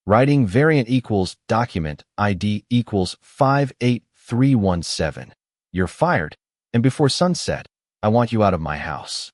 Writing variant equals document ID equals 58317. You're fired, and before sunset, I want you out of my house.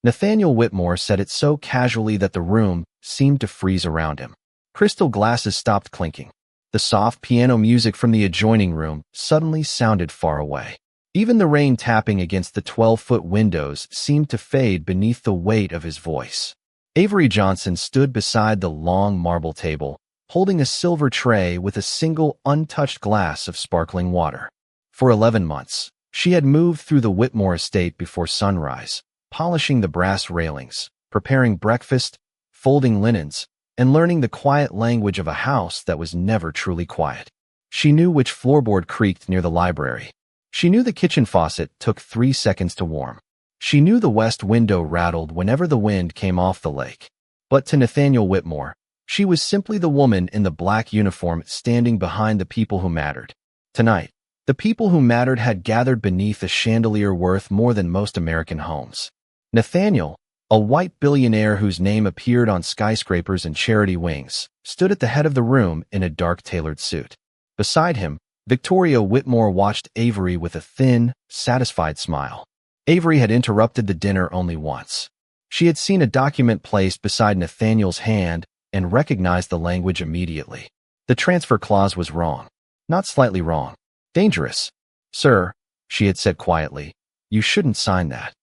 Nathaniel Whitmore said it so casually that the room seemed to freeze around him. Crystal glasses stopped clinking. The soft piano music from the adjoining room suddenly sounded far away. Even the rain tapping against the 12-foot windows seemed to fade beneath the weight of his voice. Avery Johnson stood beside the long marble table, holding a silver tray with a single untouched glass of sparkling water. For 11 months, she had moved through the Whitmore estate before sunrise, polishing the brass railings, preparing breakfast, folding linens, and learning the quiet language of a house that was never truly quiet. She knew which floorboard creaked near the library. She knew the kitchen faucet took 3 seconds to warm. She knew the west window rattled whenever the wind came off the lake. But to Nathaniel Whitmore, she was simply the woman in the black uniform standing behind the people who mattered. Tonight, the people who mattered had gathered beneath a chandelier worth more than most American homes. Nathaniel, a white billionaire whose name appeared on skyscrapers and charity wings, stood at the head of the room in a dark tailored suit. Beside him, Victoria Whitmore watched Avery with a thin, satisfied smile. Avery had interrupted the dinner only once. She had seen a document placed beside Nathaniel's hand and recognized the language immediately. The transfer clause was wrong. Not slightly wrong. Dangerous. Sir, she had said quietly, you shouldn't sign that.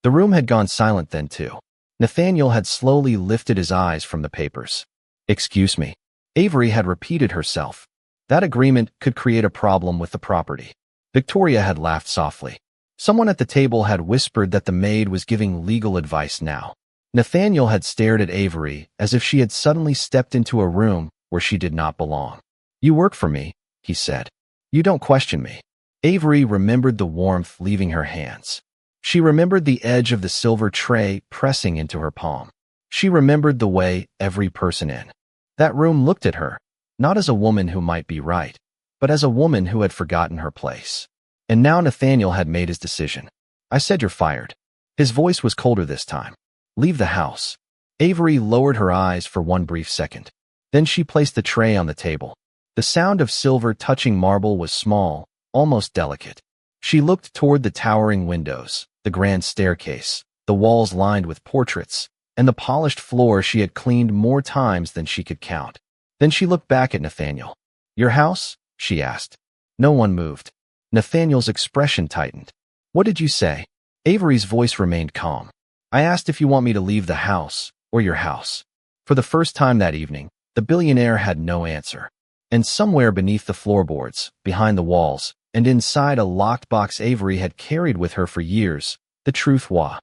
The room had gone silent then too. Nathaniel had slowly lifted his eyes from the papers. Excuse me. Avery had repeated herself. That agreement could create a problem with the property. Victoria had laughed softly. Someone at the table had whispered that the maid was giving legal advice now. Nathaniel had stared at Avery as if she had suddenly stepped into a room where she did not belong. You work for me, he said. You don't question me. Avery remembered the warmth leaving her hands. She remembered the edge of the silver tray pressing into her palm. She remembered the way every person in that room looked at her, not as a woman who might be right, but as a woman who had forgotten her place. And now Nathaniel had made his decision. I said you're fired. His voice was colder this time. Leave the house. Avery lowered her eyes for one brief second. Then she placed the tray on the table. The sound of silver touching marble was small, almost delicate. She looked toward the towering windows, the grand staircase, the walls lined with portraits, and the polished floor she had cleaned more times than she could count. Then she looked back at Nathaniel. Your house? She asked. No one moved. Nathaniel's expression tightened. What did you say? Avery's voice remained calm. I asked if you want me to leave the house, or your house. For the first time that evening, the billionaire had no answer. And somewhere beneath the floorboards, behind the walls, and inside a locked box Avery had carried with her for years, the truth was.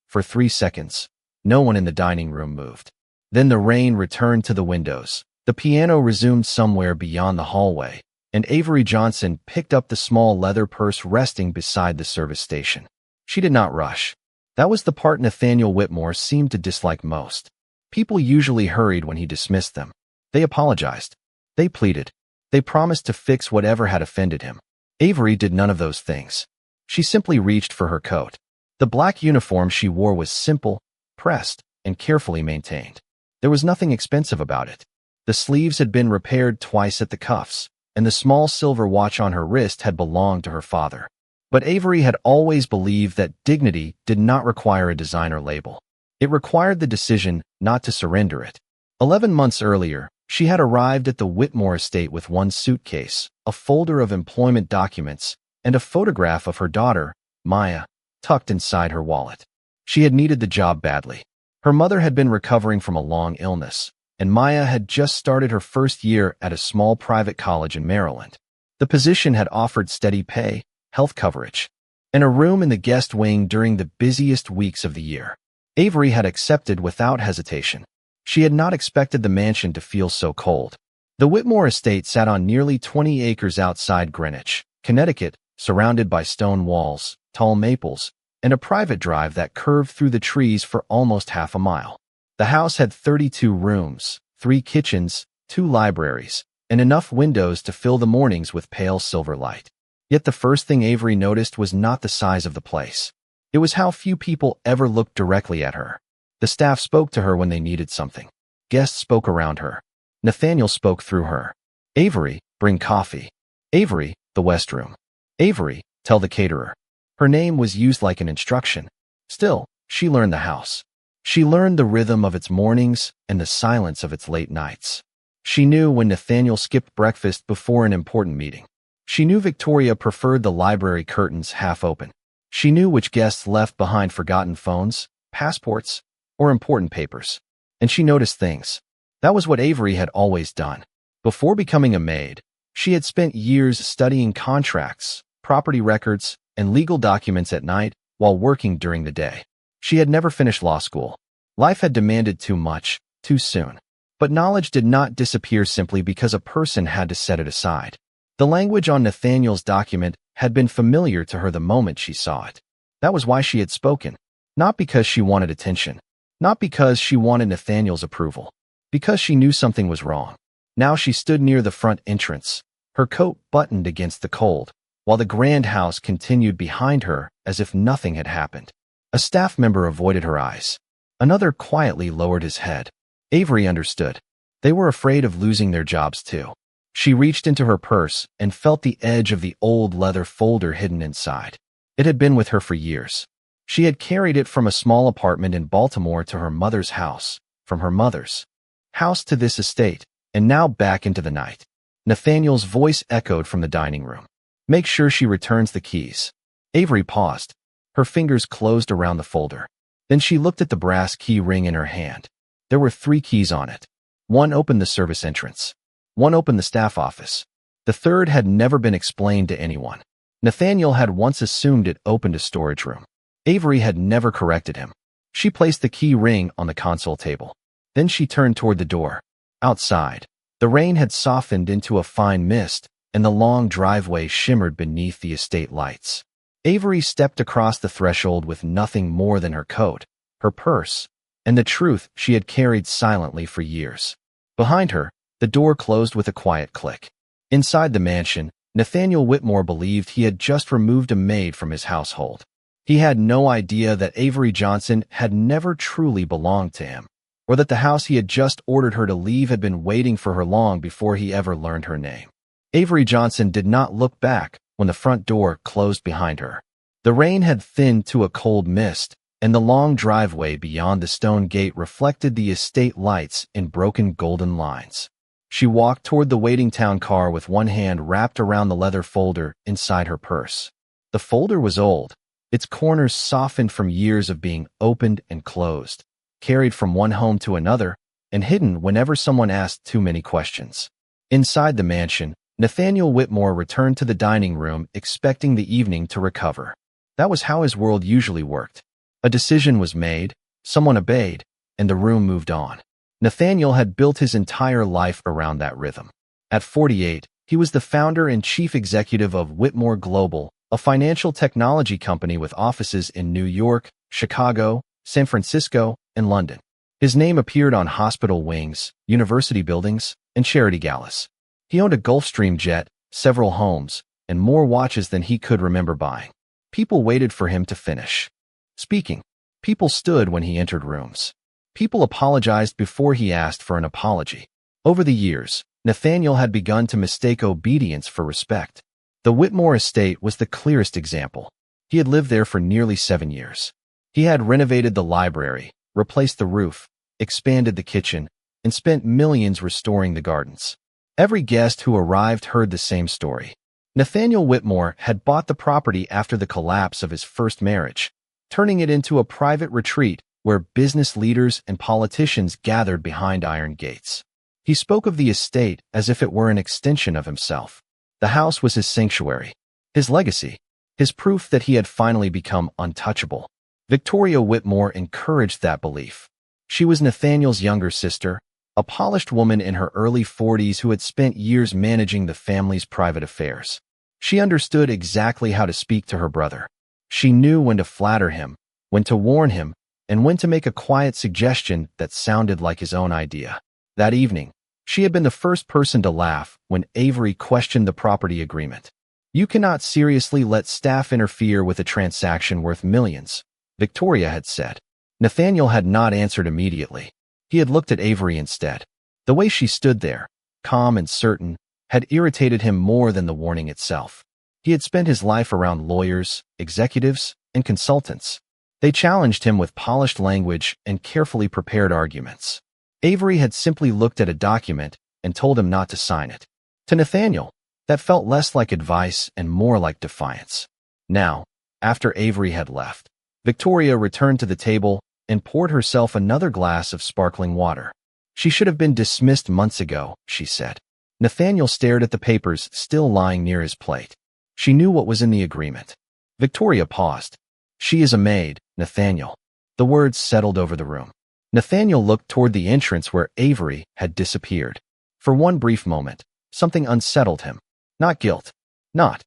For 3 seconds, no one in the dining room moved. Then the rain returned to the windows. The piano resumed somewhere beyond the hallway, and Avery Johnson picked up the small leather purse resting beside the service station. She did not rush. That was the part Nathaniel Whitmore seemed to dislike most. People usually hurried when he dismissed them. They apologized. They pleaded. They promised to fix whatever had offended him. Avery did none of those things. She simply reached for her coat. The black uniform she wore was simple, pressed, and carefully maintained. There was nothing expensive about it. The sleeves had been repaired twice at the cuffs, and the small silver watch on her wrist had belonged to her father. But Avery had always believed that dignity did not require a designer label. It required the decision not to surrender it. 11 months earlier, she had arrived at the Whitmore estate with one suitcase, a folder of employment documents, and a photograph of her daughter, Maya, tucked inside her wallet. She had needed the job badly. Her mother had been recovering from a long illness, and Maya had just started her first year at a small private college in Maryland. The position had offered steady pay, health coverage, and a room in the guest wing during the busiest weeks of the year. Avery had accepted without hesitation. She had not expected the mansion to feel so cold. The Whitmore estate sat on nearly 20 acres outside Greenwich, Connecticut, surrounded by stone walls, tall maples, and a private drive that curved through the trees for almost half a mile. The house had 32 rooms, 3 kitchens, 2 libraries, and enough windows to fill the mornings with pale silver light. Yet the first thing Avery noticed was not the size of the place. It was how few people ever looked directly at her. The staff spoke to her when they needed something. Guests spoke around her. Nathaniel spoke through her. Avery, bring coffee. Avery, the West Room. Avery, tell the caterer. Her name was used like an instruction. Still, she learned the house. She learned the rhythm of its mornings and the silence of its late nights. She knew when Nathaniel skipped breakfast before an important meeting. She knew Victoria preferred the library curtains half open. She knew which guests left behind forgotten phones, passports, or important papers. And she noticed things. That was what Avery had always done. Before becoming a maid, she had spent years studying contracts, property records, and legal documents at night while working during the day. She had never finished law school. Life had demanded too much, too soon. But knowledge did not disappear simply because a person had to set it aside. The language on Nathaniel's document had been familiar to her the moment she saw it. That was why she had spoken. Not because she wanted attention. Not because she wanted Nathaniel's approval. Because she knew something was wrong. Now she stood near the front entrance, her coat buttoned against the cold, while the grand house continued behind her as if nothing had happened. A staff member avoided her eyes. Another quietly lowered his head. Avery understood. They were afraid of losing their jobs too. She reached into her purse and felt the edge of the old leather folder hidden inside. It had been with her for years. She had carried it from a small apartment in Baltimore to her mother's house, from her mother's house to this estate, and now back into the night. Nathaniel's voice echoed from the dining room. Make sure she returns the keys. Avery paused. Her fingers closed around the folder. Then she looked at the brass key ring in her hand. There were 3 keys on it. One opened the service entrance. One opened the staff office. The third had never been explained to anyone. Nathaniel had once assumed it opened a storage room. Avery had never corrected him. She placed the key ring on the console table. Then she turned toward the door. Outside, the rain had softened into a fine mist, and the long driveway shimmered beneath the estate lights. Avery stepped across the threshold with nothing more than her coat, her purse, and the truth she had carried silently for years. Behind her, the door closed with a quiet click. Inside the mansion, Nathaniel Whitmore believed he had just removed a maid from his household. He had no idea that Avery Johnson had never truly belonged to him, or that the house he had just ordered her to leave had been waiting for her long before he ever learned her name. Avery Johnson did not look back when the front door closed behind her. The rain had thinned to a cold mist, and the long driveway beyond the stone gate reflected the estate lights in broken golden lines. She walked toward the waiting town car with one hand wrapped around the leather folder inside her purse. The folder was old, its corners softened from years of being opened and closed, carried from one home to another, and hidden whenever someone asked too many questions. Inside the mansion, Nathaniel Whitmore returned to the dining room expecting the evening to recover. That was how his world usually worked. A decision was made, someone obeyed, and the room moved on. Nathaniel had built his entire life around that rhythm. At 48, he was the founder and chief executive of Whitmore Global, a financial technology company with offices in New York, Chicago, San Francisco, and London. His name appeared on hospital wings, university buildings, and charity galas. He owned a Gulfstream jet, several homes, and more watches than he could remember buying. People waited for him to finish speaking. People stood when he entered rooms. People apologized before he asked for an apology. Over the years, Nathaniel had begun to mistake obedience for respect. The Whitmore estate was the clearest example. He had lived there for nearly 7 years. He had renovated the library, replaced the roof, expanded the kitchen, and spent millions restoring the gardens. Every guest who arrived heard the same story. Nathaniel Whitmore had bought the property after the collapse of his first marriage, turning it into a private retreat where business leaders and politicians gathered behind iron gates. He spoke of the estate as if it were an extension of himself. The house was his sanctuary, his legacy, his proof that he had finally become untouchable. Victoria Whitmore encouraged that belief. She was Nathaniel's younger sister, a polished woman in her early 40s who had spent years managing the family's private affairs. She understood exactly how to speak to her brother. She knew when to flatter him, when to warn him, and when to make a quiet suggestion that sounded like his own idea. That evening, she had been the first person to laugh when Avery questioned the property agreement. "You cannot seriously let staff interfere with a transaction worth millions," Victoria had said. Nathaniel had not answered immediately. He had looked at Avery instead. The way she stood there, calm and certain, had irritated him more than the warning itself. He had spent his life around lawyers, executives, and consultants. They challenged him with polished language and carefully prepared arguments. Avery had simply looked at a document and told him not to sign it. To Nathaniel, that felt less like advice and more like defiance. Now, after Avery had left, Victoria returned to the table and poured herself another glass of sparkling water. She should have been dismissed months ago, she said. Nathaniel stared at the papers still lying near his plate. She knew what was in the agreement. Victoria paused. She is a maid, Nathaniel. The words settled over the room. Nathaniel looked toward the entrance where Avery had disappeared. For one brief moment, something unsettled him. Not guilt. Not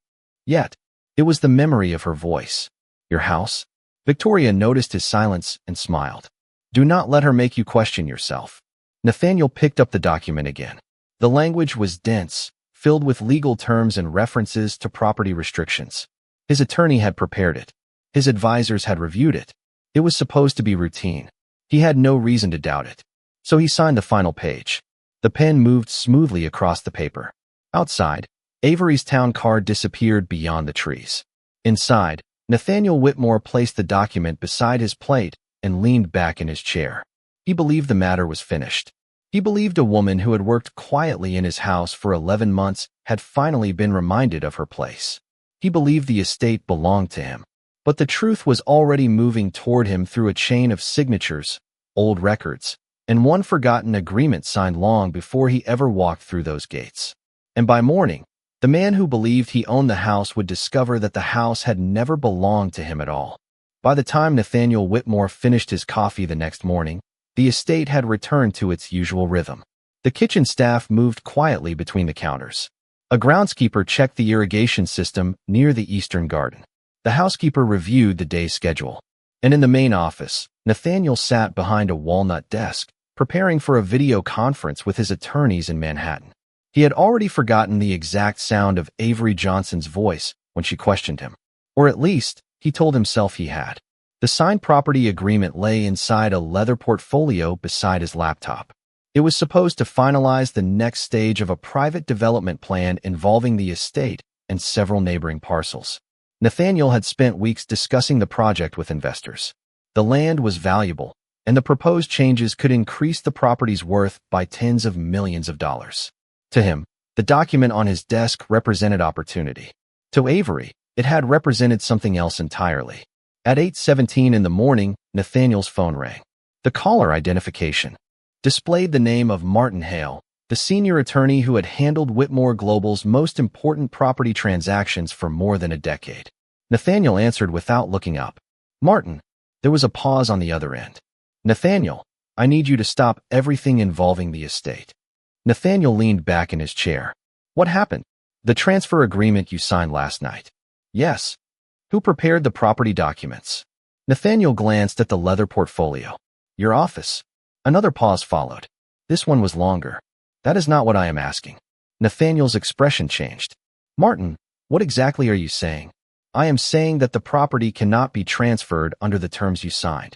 yet. It was the memory of her voice. Your house? Victoria noticed his silence and smiled. Do not let her make you question yourself. Nathaniel picked up the document again. The language was dense, filled with legal terms and references to property restrictions. His attorney had prepared it. His advisors had reviewed it. It was supposed to be routine. He had no reason to doubt it. So he signed the final page. The pen moved smoothly across the paper. Outside, Avery's town car disappeared beyond the trees. Inside, Nathaniel Whitmore placed the document beside his plate and leaned back in his chair. He believed the matter was finished. He believed a woman who had worked quietly in his house for 11 months had finally been reminded of her place. He believed the estate belonged to him. But the truth was already moving toward him through a chain of signatures, old records, and one forgotten agreement signed long before he ever walked through those gates. And by morning, the man who believed he owned the house would discover that the house had never belonged to him at all. By the time Nathaniel Whitmore finished his coffee the next morning, the estate had returned to its usual rhythm. The kitchen staff moved quietly between the counters. A groundskeeper checked the irrigation system near the eastern garden. The housekeeper reviewed the day's schedule. And in the main office, Nathaniel sat behind a walnut desk, preparing for a video conference with his attorneys in Manhattan. He had already forgotten the exact sound of Avery Johnson's voice when she questioned him. Or at least, he told himself he had. The signed property agreement lay inside a leather portfolio beside his laptop. It was supposed to finalize the next stage of a private development plan involving the estate and several neighboring parcels. Nathaniel had spent weeks discussing the project with investors. The land was valuable, and the proposed changes could increase the property's worth by tens of millions of dollars. To him, the document on his desk represented opportunity. To Avery, it had represented something else entirely. At 8:17 in the morning, Nathaniel's phone rang. The caller identification displayed the name of Martin Hale, the senior attorney who had handled Whitmore Global's most important property transactions for more than a decade. Nathaniel answered without looking up. Martin. There was a pause on the other end. Nathaniel, I need you to stop everything involving the estate. Nathaniel leaned back in his chair. What happened? The transfer agreement you signed last night. Yes. Who prepared the property documents? Nathaniel glanced at the leather portfolio. Your office. Another pause followed. This one was longer. That is not what I am asking. Nathaniel's expression changed. Martin, what exactly are you saying? I am saying that the property cannot be transferred under the terms you signed.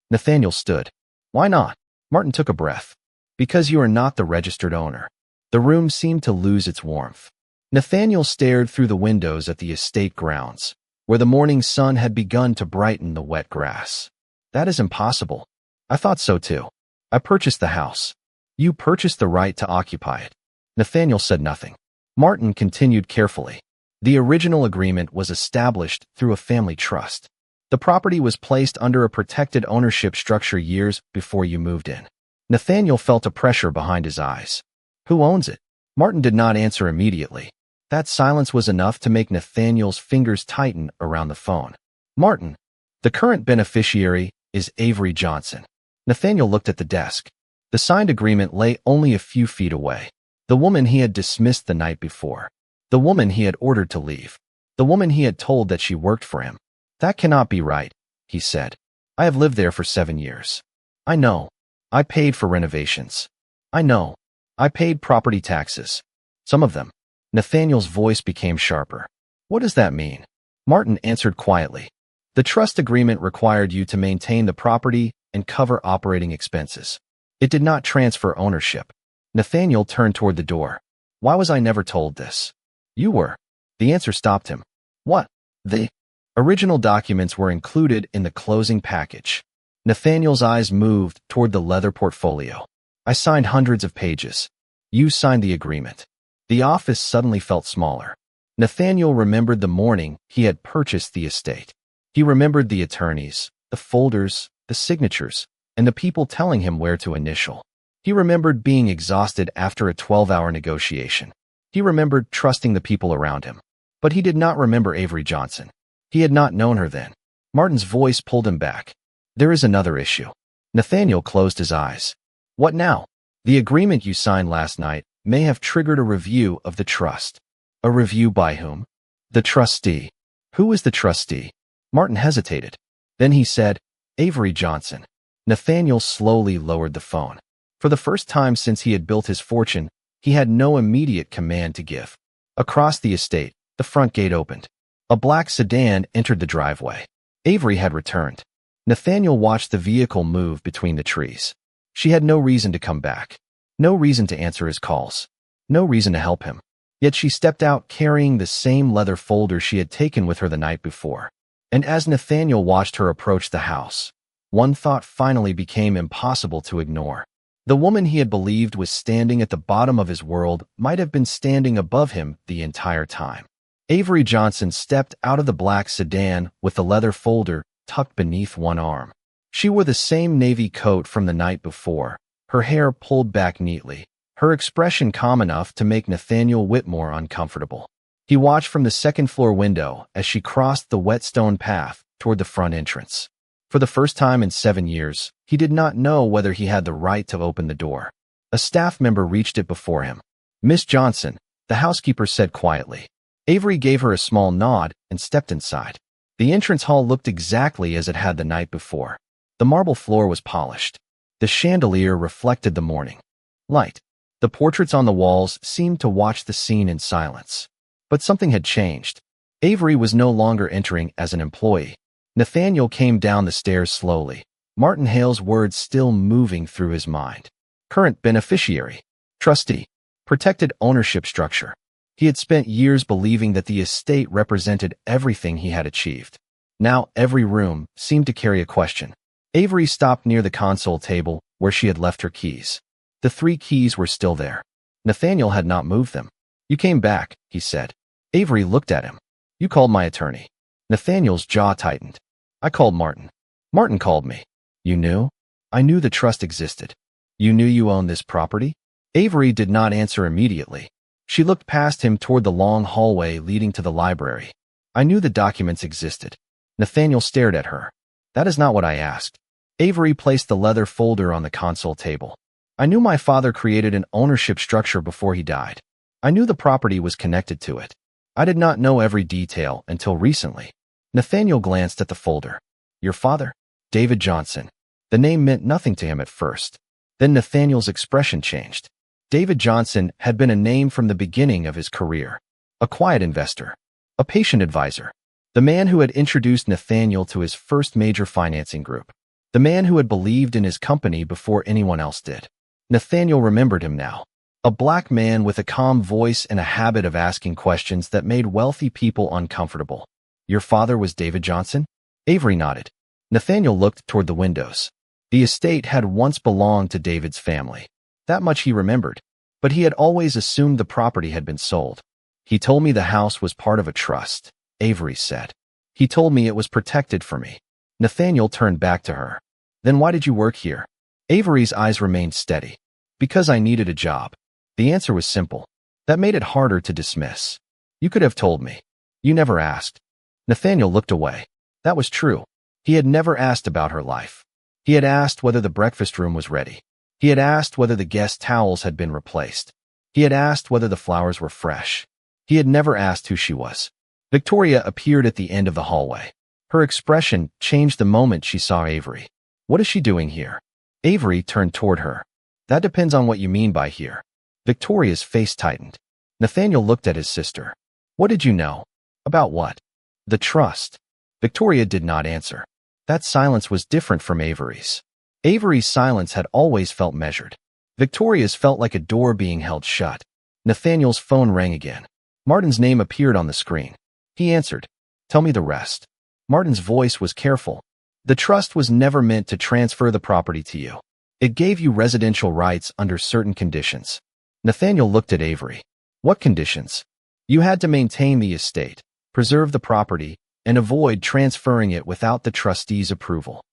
Nathaniel stood. Why not? Martin took a breath. Because you are not the registered owner. The room seemed to lose its warmth. Nathaniel stared through the windows at the estate grounds, where the morning sun had begun to brighten the wet grass. That is impossible. I thought so too. I purchased the house. You purchased the right to occupy it. Nathaniel said nothing. Martin continued carefully. The original agreement was established through a family trust. The property was placed under a protected ownership structure years before you moved in. Nathaniel felt a pressure behind his eyes. Who owns it? Martin did not answer immediately. That silence was enough to make Nathaniel's fingers tighten around the phone. Martin, the current beneficiary is Avery Johnson. Nathaniel looked at the desk. The signed agreement lay only a few feet away. The woman he had dismissed the night before. The woman he had ordered to leave. The woman he had told that she worked for him. That cannot be right, he said. I have lived there for 7 years. I know. I paid for renovations. I know. I paid property taxes. Some of them. Nathaniel's voice became sharper. What does that mean? Martin answered quietly. The trust agreement required you to maintain the property and cover operating expenses. It did not transfer ownership. Nathaniel turned toward the door. Why was I never told this? You were. The answer stopped him. What? The original documents were included in the closing package. Nathaniel's eyes moved toward the leather portfolio. I signed hundreds of pages. You signed the agreement. The office suddenly felt smaller. Nathaniel remembered the morning he had purchased the estate. He remembered the attorneys, the folders, the signatures, and the people telling him where to initial. He remembered being exhausted after a 12-hour negotiation. He remembered trusting the people around him. But he did not remember Avery Johnson. He had not known her then. Martin's voice pulled him back. There is another issue. Nathaniel closed his eyes. What now? The agreement you signed last night may have triggered a review of the trust. A review by whom? The trustee. Who is the trustee? Martin hesitated. Then he said, Avery Johnson. Nathaniel slowly lowered the phone. For the first time since he had built his fortune, he had no immediate command to give. Across the estate, the front gate opened. A black sedan entered the driveway. Avery had returned. Nathaniel watched the vehicle move between the trees. She had no reason to come back. No reason to answer his calls. No reason to help him. Yet she stepped out carrying the same leather folder she had taken with her the night before. And as Nathaniel watched her approach the house, one thought finally became impossible to ignore. The woman he had believed was standing at the bottom of his world might have been standing above him the entire time. Avery Johnson stepped out of the black sedan with the leather folder tucked beneath one arm. She wore the same navy coat from the night before, her hair pulled back neatly, her expression calm enough to make Nathaniel Whitmore uncomfortable. He watched from the second-floor window as she crossed the wet stone path toward the front entrance. For the first time in 7 years, he did not know whether he had the right to open the door. A staff member reached it before him. Miss Johnson, the housekeeper said quietly. Avery gave her a small nod and stepped inside. The entrance hall looked exactly as it had the night before. The marble floor was polished. The chandelier reflected the morning light. The portraits on the walls seemed to watch the scene in silence. But something had changed. Avery was no longer entering as an employee. Nathaniel came down the stairs slowly, Martin Hale's words still moving through his mind. Current beneficiary. Trustee. Protected ownership structure. He had spent years believing that the estate represented everything he had achieved. Now every room seemed to carry a question. Avery stopped near the console table where she had left her keys. The 3 keys were still there. Nathaniel had not moved them. You came back, he said. Avery looked at him. You called my attorney. Nathaniel's jaw tightened. I called Martin. Martin called me. You knew? I knew the trust existed. You knew you owned this property? Avery did not answer immediately. She looked past him toward the long hallway leading to the library. I knew the documents existed. Nathaniel stared at her. That is not what I asked. Avery placed the leather folder on the console table. I knew my father created an ownership structure before he died. I knew the property was connected to it. I did not know every detail until recently. Nathaniel glanced at the folder. Your father? David Johnson. The name meant nothing to him at first. Then Nathaniel's expression changed. David Johnson had been a name from the beginning of his career. A quiet investor. A patient advisor. The man who had introduced Nathaniel to his first major financing group. The man who had believed in his company before anyone else did. Nathaniel remembered him now. A black man with a calm voice and a habit of asking questions that made wealthy people uncomfortable. Your father was David Johnson? Avery nodded. Nathaniel looked toward the windows. The estate had once belonged to David's family. That much he remembered. But he had always assumed the property had been sold. He told me the house was part of a trust, Avery said. He told me it was protected for me. Nathaniel turned back to her. Then why did you work here? Avery's eyes remained steady. Because I needed a job. The answer was simple. That made it harder to dismiss. You could have told me. You never asked. Nathaniel looked away. That was true. He had never asked about her life. He had asked whether the breakfast room was ready. He had asked whether the guest towels had been replaced. He had asked whether the flowers were fresh. He had never asked who she was. Victoria appeared at the end of the hallway. Her expression changed the moment she saw Avery. What is she doing here? Avery turned toward her. That depends on what you mean by here. Victoria's face tightened. Nathaniel looked at his sister. What did you know? About what? The trust. Victoria did not answer. That silence was different from Avery's. Avery's silence had always felt measured. Victoria's felt like a door being held shut. Nathaniel's phone rang again. Martin's name appeared on the screen. He answered. "Tell me the rest." Martin's voice was careful. "The trust was never meant to transfer the property to you. It gave you residential rights under certain conditions." Nathaniel looked at Avery. "What conditions?" "You had to maintain the estate, preserve the property, and avoid transferring it without the trustee's approval."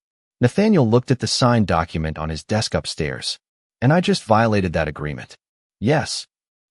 Nathaniel looked at the signed document on his desk upstairs. "And I just violated that agreement." "Yes."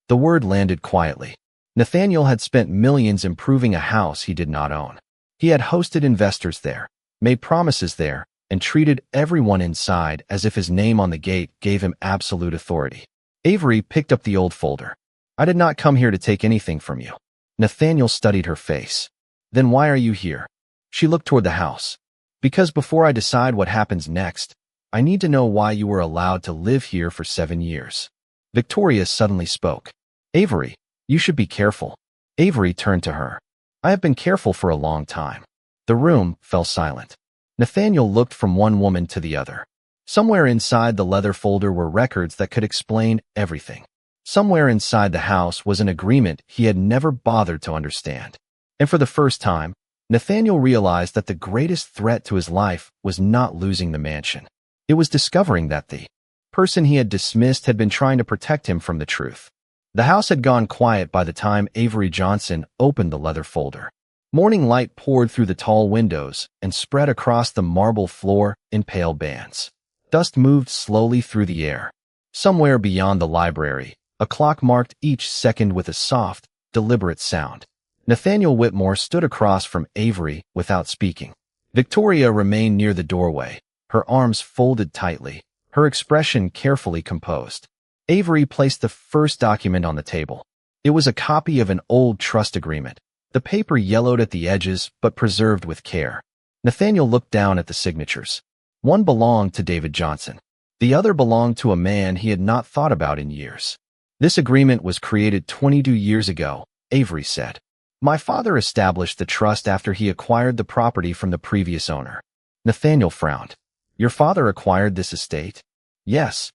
The word landed quietly. Nathaniel had spent millions improving a house he did not own. He had hosted investors there, made promises there, and treated everyone inside as if his name on the gate gave him absolute authority. Avery picked up the old folder. "I did not come here to take anything from you." Nathaniel studied her face. "Then why are you here?" She looked toward the house. "Because before I decide what happens next, I need to know why you were allowed to live here for 7 years. Victoria suddenly spoke. "Avery, you should be careful." Avery turned to her. "I have been careful for a long time." The room fell silent. Nathaniel looked from one woman to the other. Somewhere inside the leather folder were records that could explain everything. Somewhere inside the house was an agreement he had never bothered to understand. And for the first time, Nathaniel realized that the greatest threat to his life was not losing the mansion. It was discovering that the person he had dismissed had been trying to protect him from the truth. The house had gone quiet by the time Avery Johnson opened the leather folder. Morning light poured through the tall windows and spread across the marble floor in pale bands. Dust moved slowly through the air. Somewhere beyond the library, a clock marked each second with a soft, deliberate sound. Nathaniel Whitmore stood across from Avery without speaking. Victoria remained near the doorway, her arms folded tightly, her expression carefully composed. Avery placed the first document on the table. It was a copy of an old trust agreement, the paper yellowed at the edges but preserved with care. Nathaniel looked down at the signatures. One belonged to David Johnson. The other belonged to a man he had not thought about in years. "This agreement was created 22 years ago," Avery said. "My father established the trust after he acquired the property from the previous owner." Nathaniel frowned. "Your father acquired this estate?" "Yes."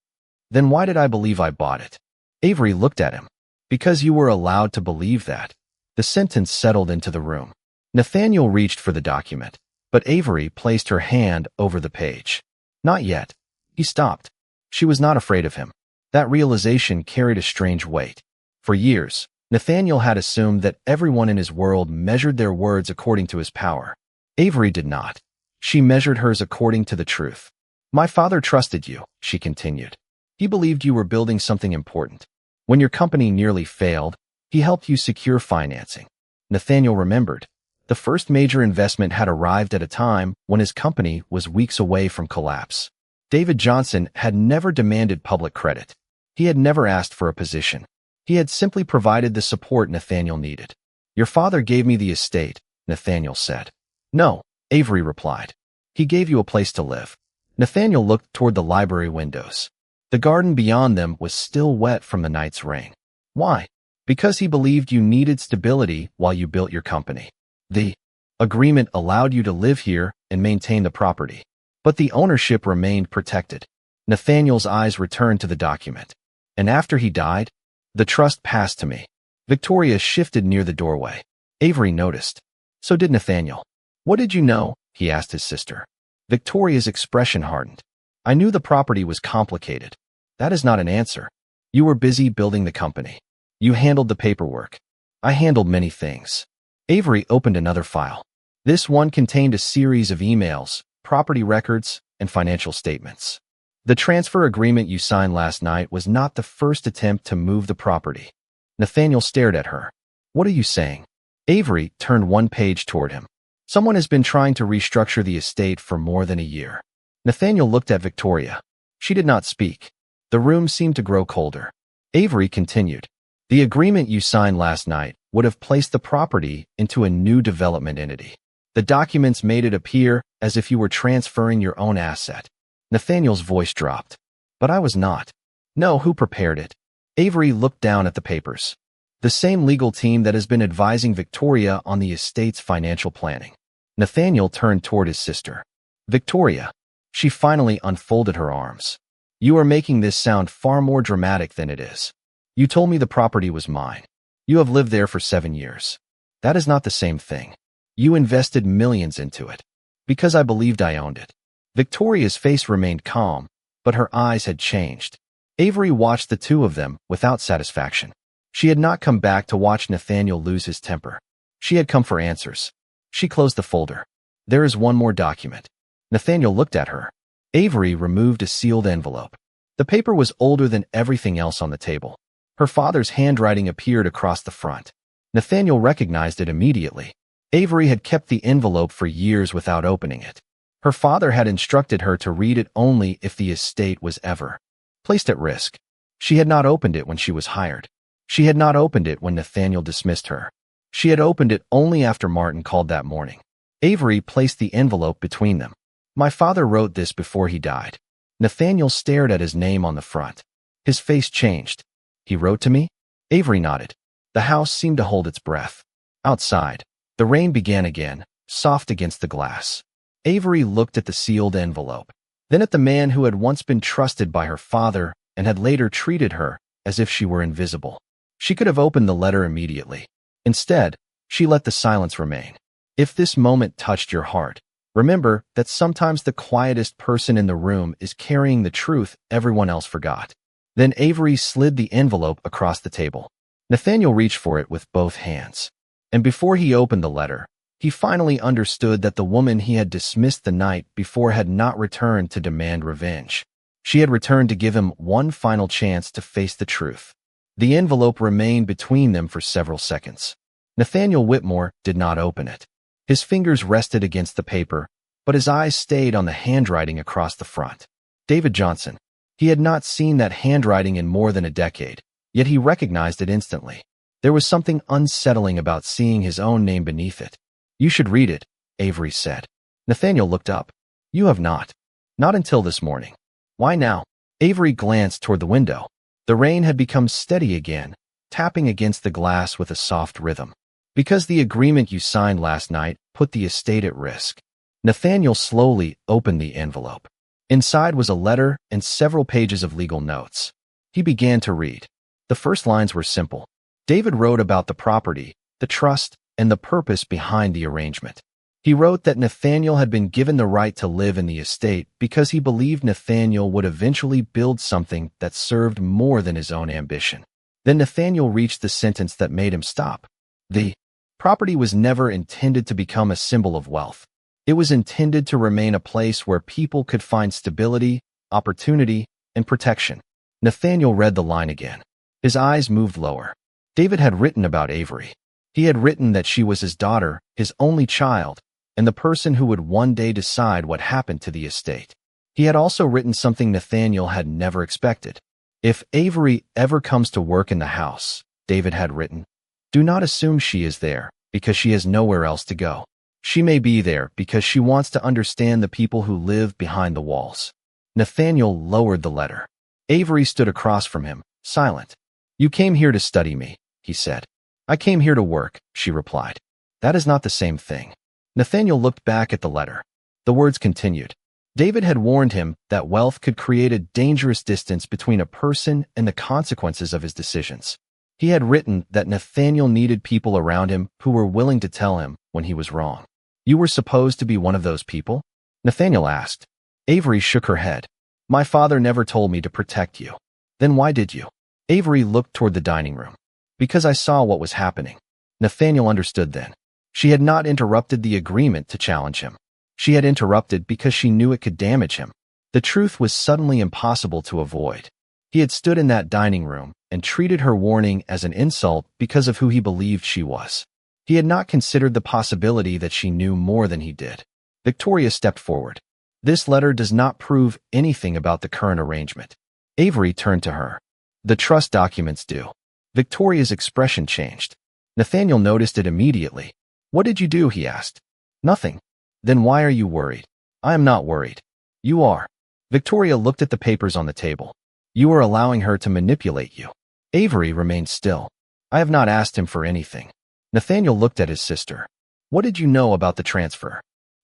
"Then why did I believe I bought it?" Avery looked at him. "Because you were allowed to believe that." The sentence settled into the room. Nathaniel reached for the document, but Avery placed her hand over the page. "Not yet." He stopped. She was not afraid of him. That realization carried a strange weight. For years, Nathaniel had assumed that everyone in his world measured their words according to his power. Avery did not. She measured hers according to the truth. "My father trusted you," she continued. "He believed you were building something important. When your company nearly failed, he helped you secure financing." Nathaniel remembered. The first major investment had arrived at a time when his company was weeks away from collapse. David Johnson had never demanded public credit. He had never asked for a position. He had simply provided the support Nathaniel needed. "Your father gave me the estate," Nathaniel said. "No," Avery replied. "He gave you a place to live." Nathaniel looked toward the library windows. The garden beyond them was still wet from the night's rain. "Why?" "Because he believed you needed stability while you built your company. The agreement allowed you to live here and maintain the property, but the ownership remained protected." Nathaniel's eyes returned to the document. "And after he died, the trust passed to me." Victoria shifted near the doorway. Avery noticed. So did Nathaniel. "What did you know?" he asked his sister. Victoria's expression hardened. "I knew the property was complicated." "That is not an answer. You were busy building the company. You handled the paperwork. I handled many things." Avery opened another file. This one contained a series of emails, property records, and financial statements. "The transfer agreement you signed last night was not the first attempt to move the property." Nathaniel stared at her. "What are you saying?" Avery turned one page toward him. "Someone has been trying to restructure the estate for more than a year." Nathaniel looked at Victoria. She did not speak. The room seemed to grow colder. Avery continued. "The agreement you signed last night would have placed the property into a new development entity. The documents made it appear as if you were transferring your own asset." Nathaniel's voice dropped. "But I was not." "No, who prepared it?" Avery looked down at the papers. "The same legal team that has been advising Victoria on the estate's financial planning." Nathaniel turned toward his sister. "Victoria, She finally unfolded her arms. You are making this sound far more dramatic than it is. You told me the property was mine. You have lived there for 7 years. That is not the same thing. You invested millions into it. Because I believed I owned it. Victoria's face remained calm, but her eyes had changed. Avery watched the two of them without satisfaction. She had not come back to watch Nathaniel lose his temper. She had come for answers. She closed the folder. There is one more document. Nathaniel looked at her. Avery removed a sealed envelope. The paper was older than everything else on the table. Her father's handwriting appeared across the front. Nathaniel recognized it immediately. Avery had kept the envelope for years without opening it. Her father had instructed her to read it only if the estate was ever placed at risk. She had not opened it when she was hired. She had not opened it when Nathaniel dismissed her. She had opened it only after Martin called that morning. Avery placed the envelope between them. My father wrote this before he died. Nathaniel stared at his name on the front. His face changed. He wrote to me? Avery nodded. The house seemed to hold its breath. Outside, the rain began again, soft against the glass. Avery looked at the sealed envelope, then at the man who had once been trusted by her father and had later treated her as if she were invisible. She could have opened the letter immediately. Instead, she let the silence remain. If this moment touched your heart, remember that sometimes the quietest person in the room is carrying the truth everyone else forgot. Then Avery slid the envelope across the table. Nathaniel reached for it with both hands. And before he opened the letter, he finally understood that the woman he had dismissed the night before had not returned to demand revenge. She had returned to give him one final chance to face the truth. The envelope remained between them for several seconds. Nathaniel Whitmore did not open it. His fingers rested against the paper, but his eyes stayed on the handwriting across the front. David Johnson. He had not seen that handwriting in more than a decade, yet he recognized it instantly. There was something unsettling about seeing his own name beneath it. You should read it, Avery said. Nathaniel looked up. You have not. Not until this morning. Why now? Avery glanced toward the window. The rain had become steady again, tapping against the glass with a soft rhythm. Because the agreement you signed last night put the estate at risk. Nathaniel slowly opened the envelope. Inside was a letter and several pages of legal notes. He began to read. The first lines were simple. David wrote about the property, the trust, and the purpose behind the arrangement. He wrote that Nathaniel had been given the right to live in the estate because he believed Nathaniel would eventually build something that served more than his own ambition. Then Nathaniel reached the sentence that made him stop. The property was never intended to become a symbol of wealth. It was intended to remain a place where people could find stability, opportunity, and protection. Nathaniel read the line again. His eyes moved lower. David had written about Avery. He had written that she was his daughter, his only child, and the person who would one day decide what happened to the estate. He had also written something Nathaniel had never expected. If Avery ever comes to work in the house, David had written, do not assume she is there because she has nowhere else to go. She may be there because she wants to understand the people who live behind the walls. Nathaniel lowered the letter. Avery stood across from him, silent. You came here to study me, he said. I came here to work, she replied. That is not the same thing. Nathaniel looked back at the letter. The words continued. David had warned him that wealth could create a dangerous distance between a person and the consequences of his decisions. He had written that Nathaniel needed people around him who were willing to tell him when he was wrong. You were supposed to be one of those people? Nathaniel asked. Avery shook her head. My father never told me to protect you. Then why did you? Avery looked toward the dining room. Because I saw what was happening. Nathaniel understood then. She had not interrupted the agreement to challenge him. She had interrupted because she knew it could damage him. The truth was suddenly impossible to avoid. He had stood in that dining room and treated her warning as an insult because of who he believed she was. He had not considered the possibility that she knew more than he did. Victoria stepped forward. This letter does not prove anything about the current arrangement. Avery turned to her. The trust documents do. Victoria's expression changed. Nathaniel noticed it immediately. What did you do? He asked. Nothing. Then why are you worried? I am not worried. You are. Victoria looked at the papers on the table. You are allowing her to manipulate you. Avery remained still. I have not asked him for anything. Nathaniel looked at his sister. What did you know about the transfer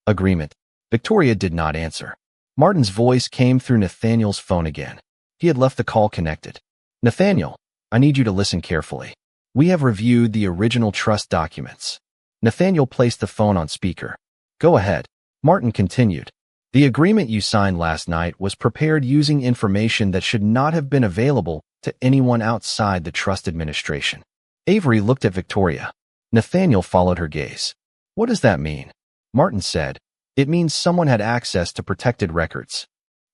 agreement? Victoria did not answer. Martin's voice came through Nathaniel's phone again. He had left the call connected. Nathaniel, I need you to listen carefully. We have reviewed the original trust documents. Nathaniel placed the phone on speaker. Go ahead. Martin continued. The agreement you signed last night was prepared using information that should not have been available to anyone outside the trust administration. Avery looked at Victoria. Nathaniel followed her gaze. What does that mean? Martin said. It means someone had access to protected records.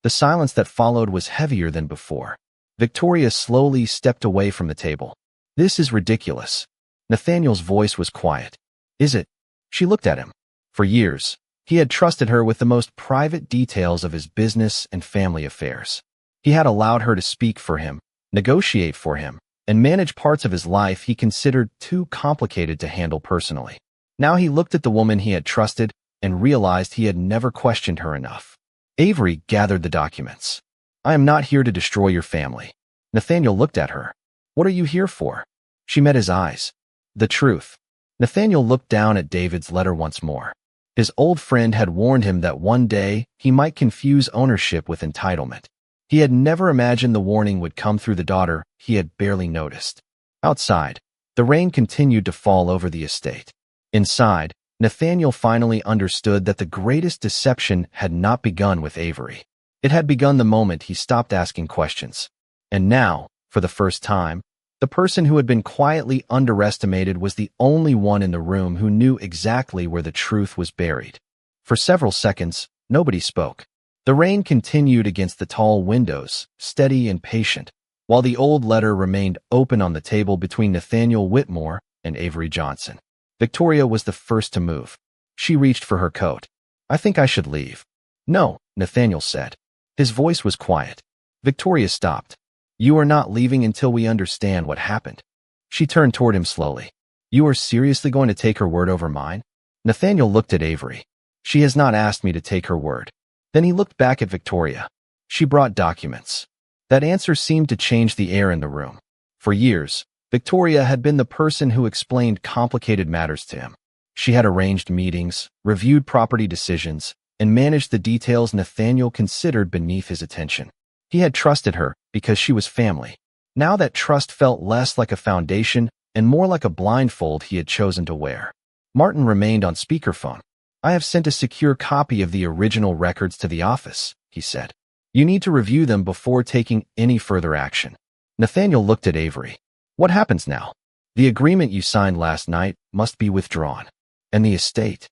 The silence that followed was heavier than before. Victoria slowly stepped away from the table. This is ridiculous. Nathaniel's voice was quiet. Is it? She looked at him. For years, he had trusted her with the most private details of his business and family affairs. He had allowed her to speak for him, negotiate for him, and manage parts of his life he considered too complicated to handle personally. Now he looked at the woman he had trusted and realized he had never questioned her enough. Avery gathered the documents. I am not here to destroy your family. Nathaniel looked at her. What are you here for? She met his eyes. The truth. Nathaniel looked down at David's letter once more. His old friend had warned him that one day he might confuse ownership with entitlement. He had never imagined the warning would come through the daughter he had barely noticed. Outside, the rain continued to fall over the estate. Inside, Nathaniel finally understood that the greatest deception had not begun with Avery. It had begun the moment he stopped asking questions. And now, for the first time, the person who had been quietly underestimated was the only one in the room who knew exactly where the truth was buried. For several seconds, nobody spoke. The rain continued against the tall windows, steady and patient, while the old letter remained open on the table between Nathaniel Whitmore and Avery Johnson. Victoria was the first to move. She reached for her coat. I think I should leave. No, Nathaniel said. His voice was quiet. Victoria stopped. You are not leaving until we understand what happened. She turned toward him slowly. You are seriously going to take her word over mine? Nathaniel looked at Avery. She has not asked me to take her word. Then he looked back at Victoria. She brought documents. That answer seemed to change the air in the room. For years, Victoria had been the person who explained complicated matters to him. She had arranged meetings, reviewed property decisions, and managed the details Nathaniel considered beneath his attention. He had trusted her because she was family. Now that trust felt less like a foundation and more like a blindfold he had chosen to wear. Martin remained on speakerphone. I have sent a secure copy of the original records to the office, he said. You need to review them before taking any further action. Nathaniel looked at Avery. What happens now? The agreement you signed last night must be withdrawn. And the estate?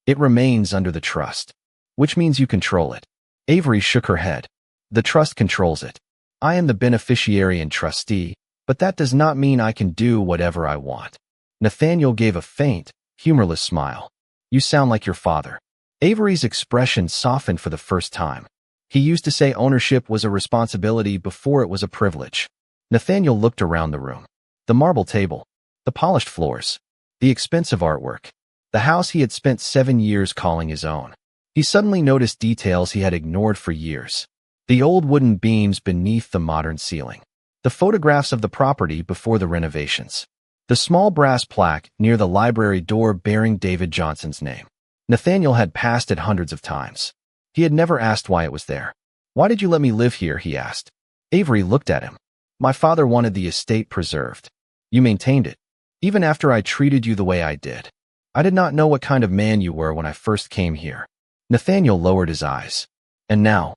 It remains under the trust, which means you control it. Avery shook her head. The trust controls it. I am the beneficiary and trustee, but that does not mean I can do whatever I want. Nathaniel gave a faint, humorless smile. You sound like your father. Avery's expression softened for the first time. He used to say ownership was a responsibility before it was a privilege. Nathaniel looked around the room. The marble table, the polished floors, the expensive artwork, the house he had spent 7 years calling his own. He suddenly noticed details he had ignored for years. The old wooden beams beneath the modern ceiling, the photographs of the property before the renovations, the small brass plaque near the library door bearing David Johnson's name. Nathaniel had passed it hundreds of times. He had never asked why it was there. Why did you let me live here, he asked. Avery looked at him. My father wanted the estate preserved. You maintained it, even after I treated you the way I did. I did not know what kind of man you were when I first came here. Nathaniel lowered his eyes. And now?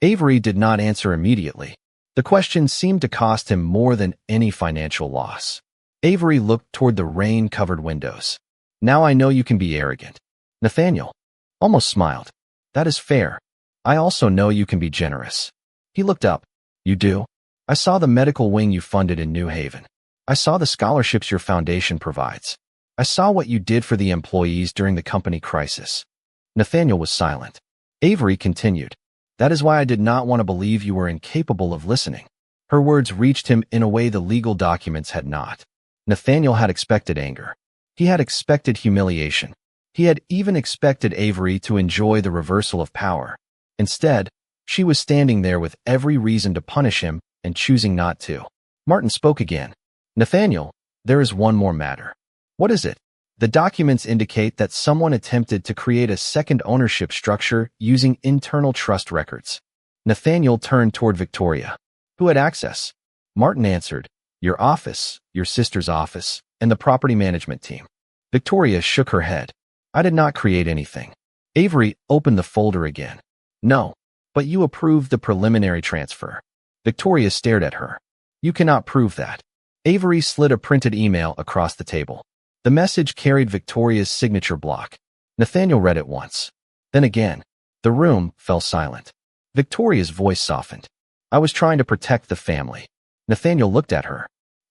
Avery did not answer immediately. The question seemed to cost him more than any financial loss. Avery looked toward the rain-covered windows. Now I know you can be arrogant. Nathaniel almost smiled. That is fair. I also know you can be generous. He looked up. You do? I saw the medical wing you funded in New Haven. I saw the scholarships your foundation provides. I saw what you did for the employees during the company crisis. Nathaniel was silent. Avery continued. That is why I did not want to believe you were incapable of listening. Her words reached him in a way the legal documents had not. Nathaniel had expected anger. He had expected humiliation. He had even expected Avery to enjoy the reversal of power. Instead, she was standing there with every reason to punish him and choosing not to. Martin spoke again. Nathaniel, there is one more matter. What is it? The documents indicate that someone attempted to create a second ownership structure using internal trust records. Nathaniel turned toward Victoria. Who had access? Martin answered, your office, your sister's office, and the property management team. Victoria shook her head. I did not create anything. Avery opened the folder again. No, but you approved the preliminary transfer. Victoria stared at her. You cannot prove that. Avery slid a printed email across the table. The message carried Victoria's signature block. Nathaniel read it once. Then again. The room fell silent. Victoria's voice softened. I was trying to protect the family. Nathaniel looked at her.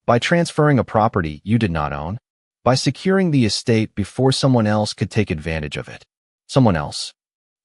By transferring a property you did not own? By securing the estate before someone else could take advantage of it. Someone else.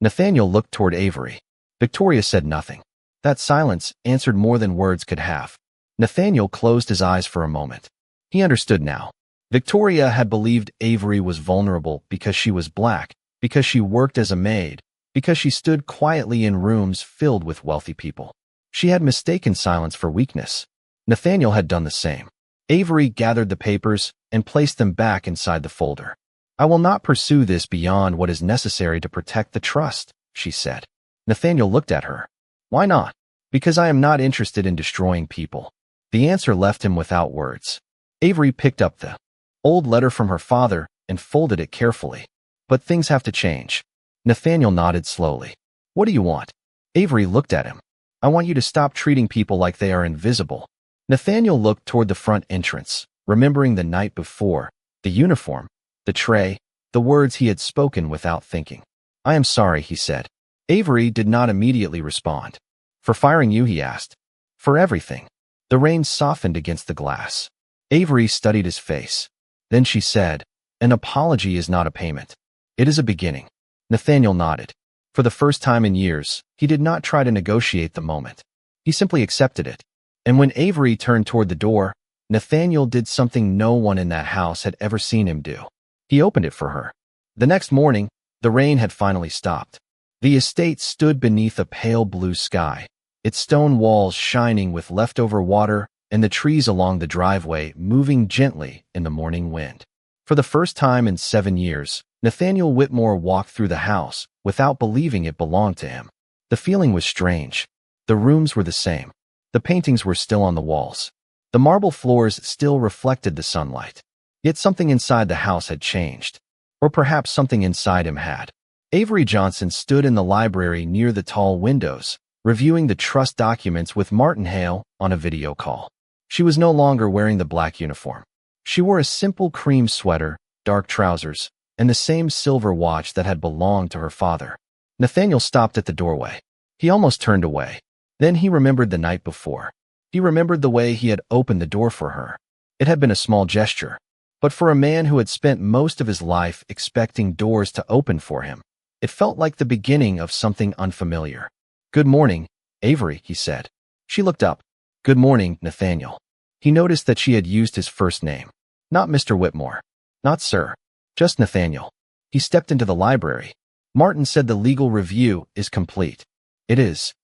Nathaniel looked toward Avery. Victoria said nothing. That silence answered more than words could have. Nathaniel closed his eyes for a moment. He understood now. Victoria had believed Avery was vulnerable because she was black, because she worked as a maid, because she stood quietly in rooms filled with wealthy people. She had mistaken silence for weakness. Nathaniel had done the same. Avery gathered the papers and placed them back inside the folder. I will not pursue this beyond what is necessary to protect the trust, she said. Nathaniel looked at her. Why not? Because I am not interested in destroying people. The answer left him without words. Avery picked up the old letter from her father and folded it carefully. But things have to change. Nathaniel nodded slowly. What do you want? Avery looked at him. I want you to stop treating people like they are invisible. Nathaniel looked toward the front entrance, remembering the night before, the uniform, the tray, the words he had spoken without thinking. I am sorry, he said. Avery did not immediately respond. For firing you, he asked. For everything. The rain softened against the glass. Avery studied his face. Then she said, an apology is not a payment. It is a beginning. Nathaniel nodded. For the first time in years, he did not try to negotiate the moment. He simply accepted it. And when Avery turned toward the door, Nathaniel did something no one in that house had ever seen him do. He opened it for her. The next morning, the rain had finally stopped. The estate stood beneath a pale blue sky, its stone walls shining with leftover water and the trees along the driveway moving gently in the morning wind. For the first time in 7 years, Nathaniel Whitmore walked through the house without believing it belonged to him. The feeling was strange. The rooms were the same. The paintings were still on the walls. The marble floors still reflected the sunlight. Yet something inside the house had changed. Or perhaps something inside him had. Avery Johnson stood in the library near the tall windows, reviewing the trust documents with Martin Hale on a video call. She was no longer wearing the black uniform. She wore a simple cream sweater, dark trousers, and the same silver watch that had belonged to her father. Nathaniel stopped at the doorway. He almost turned away. Then he remembered the night before. He remembered the way he had opened the door for her. It had been a small gesture. But for a man who had spent most of his life expecting doors to open for him, it felt like the beginning of something unfamiliar. Good morning, Avery, he said. She looked up. Good morning, Nathaniel. He noticed that she had used his first name. Not Mr. Whitmore. Not Sir. Just Nathaniel. He stepped into the library. Martin said the legal review is complete. It is.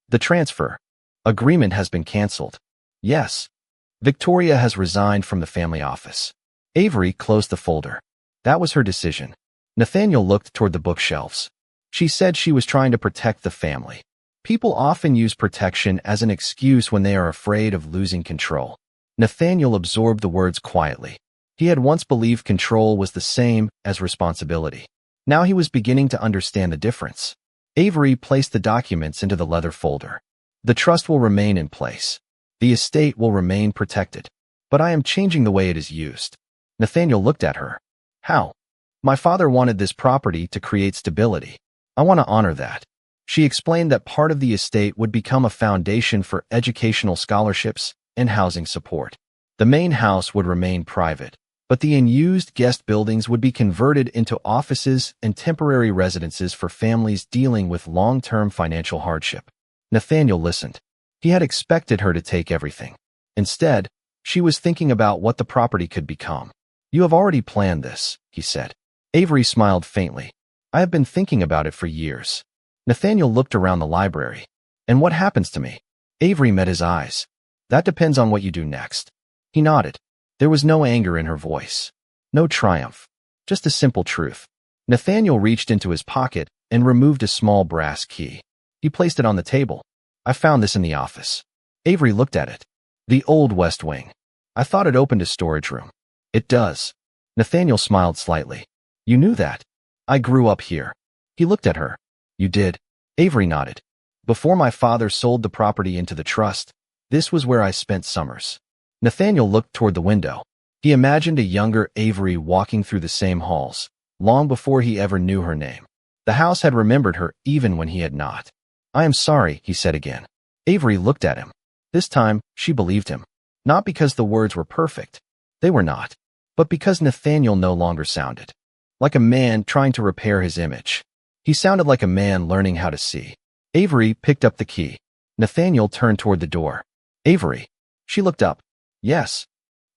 The transfer agreement has been canceled. Yes. Victoria has resigned from the family office. Avery closed the folder. That was her decision. Nathaniel looked toward the bookshelves. She said she was trying to protect the family. People often use protection as an excuse when they are afraid of losing control. Nathaniel absorbed the words quietly. He had once believed control was the same as responsibility. Now he was beginning to understand the difference. Avery placed the documents into the leather folder. The trust will remain in place. The estate will remain protected. But I am changing the way it is used. Nathaniel looked at her. How? My father wanted this property to create stability. I want to honor that. She explained that part of the estate would become a foundation for educational scholarships and housing support. The main house would remain private, but the unused guest buildings would be converted into offices and temporary residences for families dealing with long-term financial hardship. Nathaniel listened. He had expected her to take everything. Instead, she was thinking about what the property could become. You have already planned this, he said. Avery smiled faintly. I have been thinking about it for years. Nathaniel looked around the library. And what happens to me? Avery met his eyes. That depends on what you do next. He nodded. There was no anger in her voice. No triumph. Just a simple truth. Nathaniel reached into his pocket and removed a small brass key. He placed it on the table. I found this in the office. Avery looked at it. The old West Wing. I thought it opened a storage room. It does. Nathaniel smiled slightly. You knew that? I grew up here. He looked at her. You did? Avery nodded. Before my father sold the property into the trust, this was where I spent summers. Nathaniel looked toward the window. He imagined a younger Avery walking through the same halls, long before he ever knew her name. The house had remembered her even when he had not. I am sorry, he said again. Avery looked at him. This time, she believed him. Not because the words were perfect. They were not. But because Nathaniel no longer sounded like a man trying to repair his image. He sounded like a man learning how to see. Avery picked up the key. Nathaniel turned toward the door. Avery. She looked up. Yes.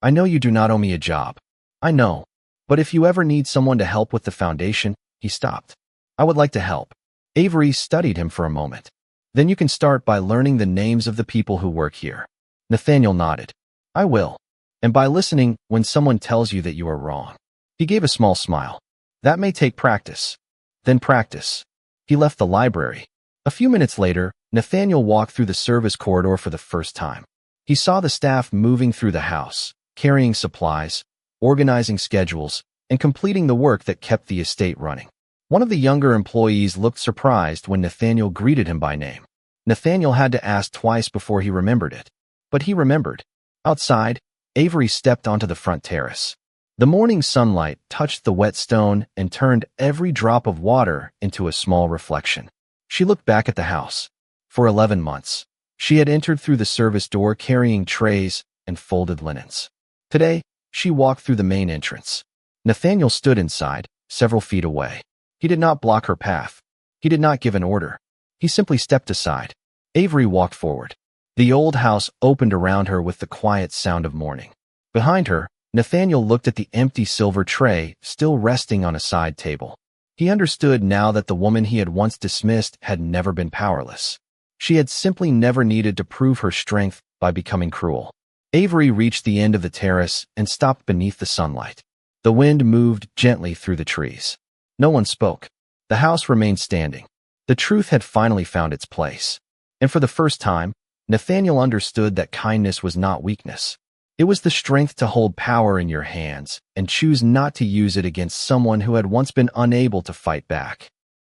I know you do not owe me a job. I know. But if you ever need someone to help with the foundation, he stopped. I would like to help. Avery studied him for a moment. Then you can start by learning the names of the people who work here. Nathaniel nodded. I will. And by listening when someone tells you that you are wrong. He gave a small smile. That may take practice. Then practice. He left the library. A few minutes later, Nathaniel walked through the service corridor for the first time. He saw the staff moving through the house, carrying supplies, organizing schedules, and completing the work that kept the estate running. One of the younger employees looked surprised when Nathaniel greeted him by name. Nathaniel had to ask twice before he remembered it. But he remembered. Outside, Avery stepped onto the front terrace. The morning sunlight touched the wet stone and turned every drop of water into a small reflection. She looked back at the house. For 11 months, she had entered through the service door carrying trays and folded linens. Today, she walked through the main entrance. Nathaniel stood inside, several feet away. He did not block her path. He did not give an order. He simply stepped aside. Avery walked forward. The old house opened around her with the quiet sound of morning. Behind her, Nathaniel looked at the empty silver tray still resting on a side table. He understood now that the woman he had once dismissed had never been powerless. She had simply never needed to prove her strength by becoming cruel. Avery reached the end of the terrace and stopped beneath the sunlight. The wind moved gently through the trees. No one spoke. The house remained standing. The truth had finally found its place. And for the first time, Nathaniel understood that kindness was not weakness. It was the strength to hold power in your hands and choose not to use it against someone who had once been unable to fight back.